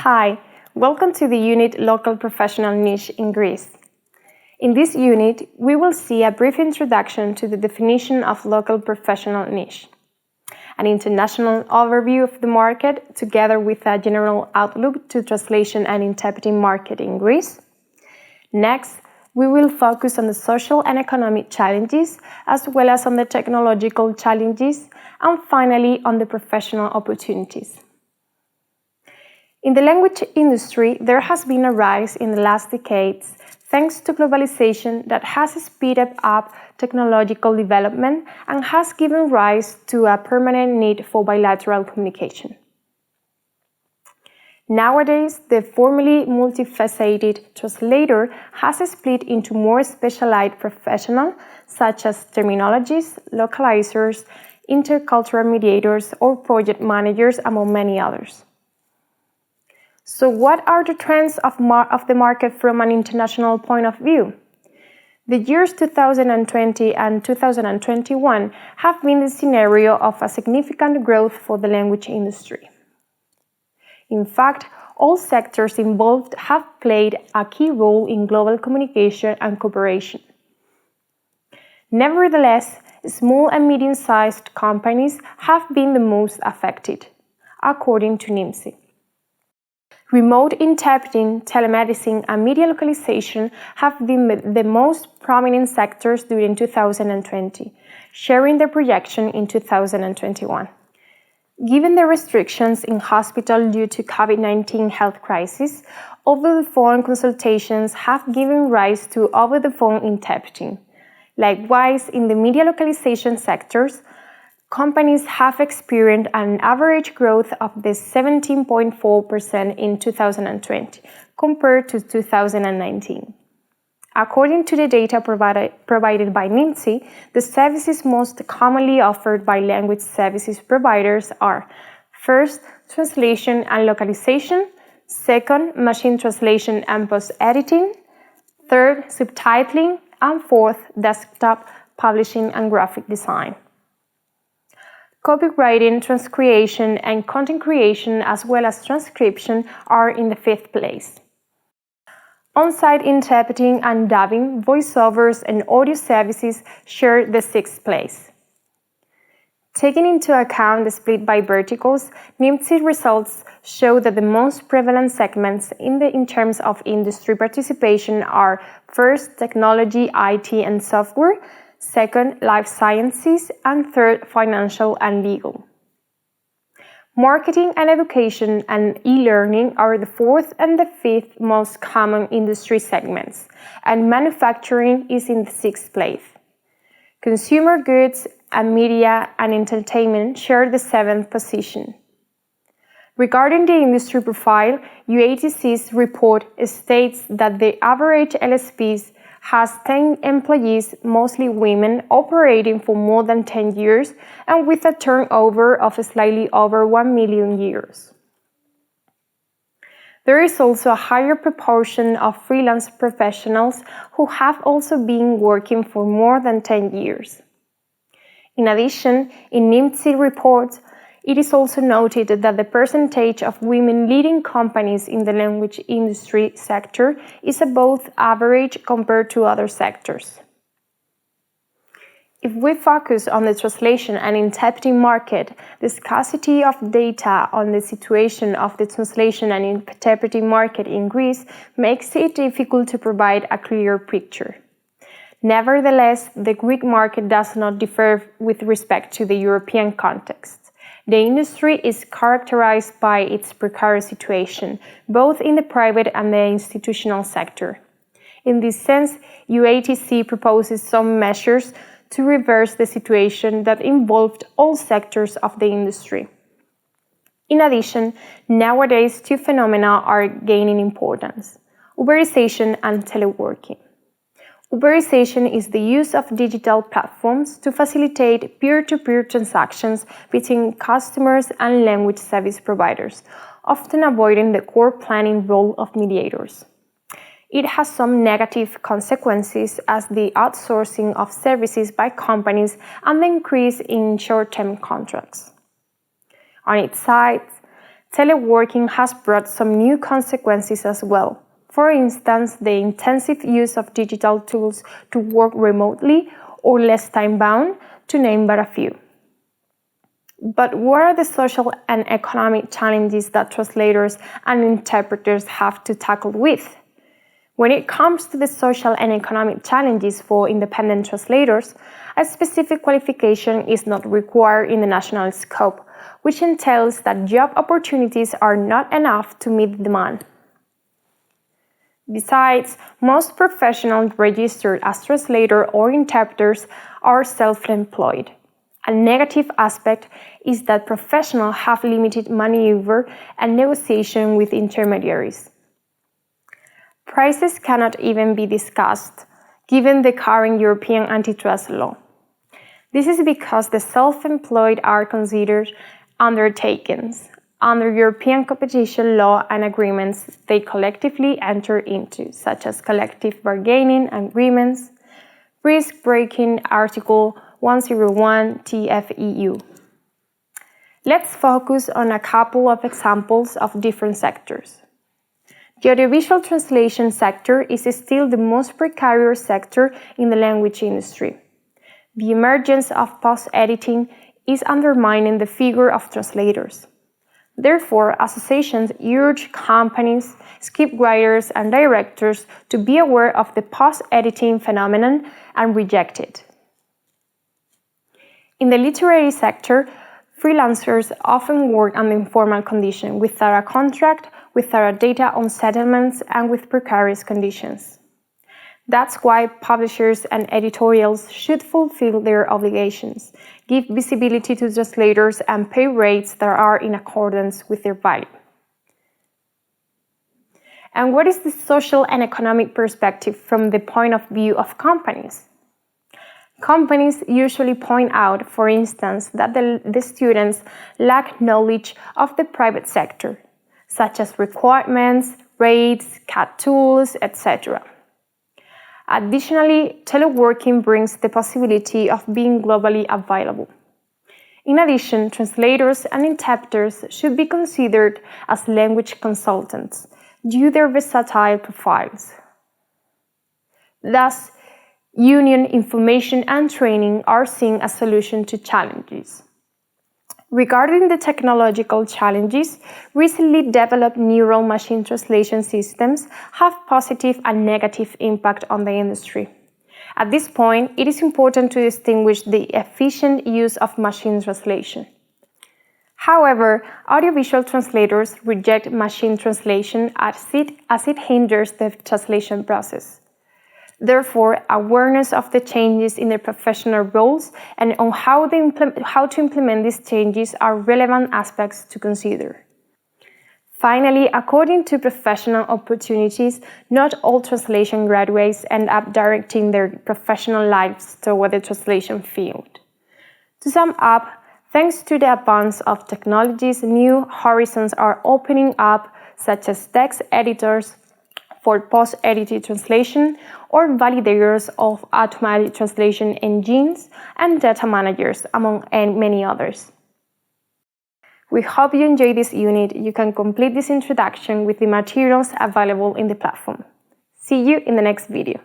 Hi, welcome to the unit Local Professional Niche in Greece. In this unit, we will see a brief introduction to the definition of local professional niche, an international overview of the market together with a general outlook to translation and interpreting market in Greece. Next, we will focus on the social and economic challenges as well as on the technological challenges, and finally on the professional opportunities. In the language industry, there has been a rise in the last decades thanks to globalization that has speeded up technological development and has given rise to a permanent need for bilateral communication. Nowadays, the formerly multifaceted translator has split into more specialized professionals such as terminologists, localizers, intercultural mediators, or project managers, among many others. So what are the trends of the market from an international point of view? The years 2020 and 2021 have been the scenario of a significant growth for the language industry. In fact, all sectors involved have played a key role in global communication and cooperation. Nevertheless, small and medium-sized companies have been the most affected, according to NIMSI. Remote interpreting, telemedicine, and media localization have been the most prominent sectors during 2020, sharing their projection in 2021. Given the restrictions in hospitals due to COVID-19 health crisis, over-the-phone consultations have given rise to over-the-phone interpreting. Likewise, in the media localization sectors, companies have experienced an average growth of 17.4% in 2020 compared to 2019. According to the data provided by NIMSI, the services most commonly offered by language services providers are: first, translation and localization; second, machine translation and post-editing; third, subtitling; and fourth, desktop publishing and graphic design. Copywriting, transcreation, and content creation, as well as transcription, are in the fifth place. On-site interpreting and dubbing, voiceovers, and audio services share the sixth place. Taking into account the split by verticals, NIMSI results show that the most prevalent segments in terms of industry participation are: first, technology, IT, and software; second, life sciences; and third, financial and legal. Marketing and education and e-learning are the fourth and the fifth most common industry segments, and manufacturing is in the sixth place. Consumer goods and media and entertainment share the seventh position. Regarding the industry profile, UATC's report states that the average LSPs has 10 employees, mostly women, operating for more than 10 years and with a turnover of slightly over 1 million euros. There is also a higher proportion of freelance professionals who have also been working for more than 10 years. In addition, in NIMSI reports, it is also noted that the percentage of women leading companies in the language industry sector is above average compared to other sectors. If we focus on the translation and interpreting market, the scarcity of data on the situation of the translation and interpreting market in Greece makes it difficult to provide a clear picture. Nevertheless, the Greek market does not differ with respect to the European context. The industry is characterized by its precarious situation, both in the private and the institutional sector. In this sense, UATC proposes some measures to reverse the situation that involved all sectors of the industry. In addition, nowadays two phenomena are gaining importance: Uberization and teleworking. Uberization is the use of digital platforms to facilitate peer-to-peer transactions between customers and language service providers, often avoiding the core planning role of mediators. It has some negative consequences as the outsourcing of services by companies and the increase in short-term contracts. On its side, teleworking has brought some new consequences as well. For instance, the intensive use of digital tools to work remotely or less time-bound, to name but a few. But what are the social and economic challenges that translators and interpreters have to tackle with? When it comes to the social and economic challenges for independent translators, a specific qualification is not required in the national scope, which entails that job opportunities are not enough to meet the demand. Besides, most professionals registered as translators or interpreters are self-employed. A negative aspect is that professionals have limited maneuver and negotiation with intermediaries. Prices cannot even be discussed, given the current European antitrust law. This is because the self-employed are considered undertakings under European competition law and agreements they collectively enter into, such as collective bargaining agreements, risk-breaking Article 101 TFEU. Let's focus on a couple of examples of different sectors. The audiovisual translation sector is still the most precarious sector in the language industry. The emergence of post-editing is undermining the figure of translators. Therefore, associations urge companies, scriptwriters, and directors to be aware of the post-editing phenomenon and reject it. In the literary sector, freelancers often work under informal conditions, without a contract, without data on settlements, and with precarious conditions. That's why publishers and editorials should fulfill their obligations, give visibility to translators, and pay rates that are in accordance with their value. And what is the social and economic perspective from the point of view of companies? Companies usually point out, for instance, that the students lack knowledge of the private sector, such as requirements, rates, CAD tools, etc. Additionally, teleworking brings the possibility of being globally available. In addition, translators and interpreters should be considered as language consultants due to their versatile profiles. Thus, union information and training are seen as solutions to challenges. Regarding the technological challenges, recently developed neural machine translation systems have positive and negative impact on the industry. At this point, it is important to distinguish the efficient use of machine translation. However, audiovisual translators reject machine translation as it hinders the translation process. Therefore, awareness of the changes in their professional roles and on how to implement these changes are relevant aspects to consider. Finally, according to professional opportunities, not all translation graduates end up directing their professional lives toward the translation field. To sum up, thanks to the advance of technologies, new horizons are opening up, such as text editors for post-edited translation or validators of automatic translation engines and data managers, among many others. We hope you enjoyed this unit. You can complete this introduction with the materials available in the platform. See you in the next video.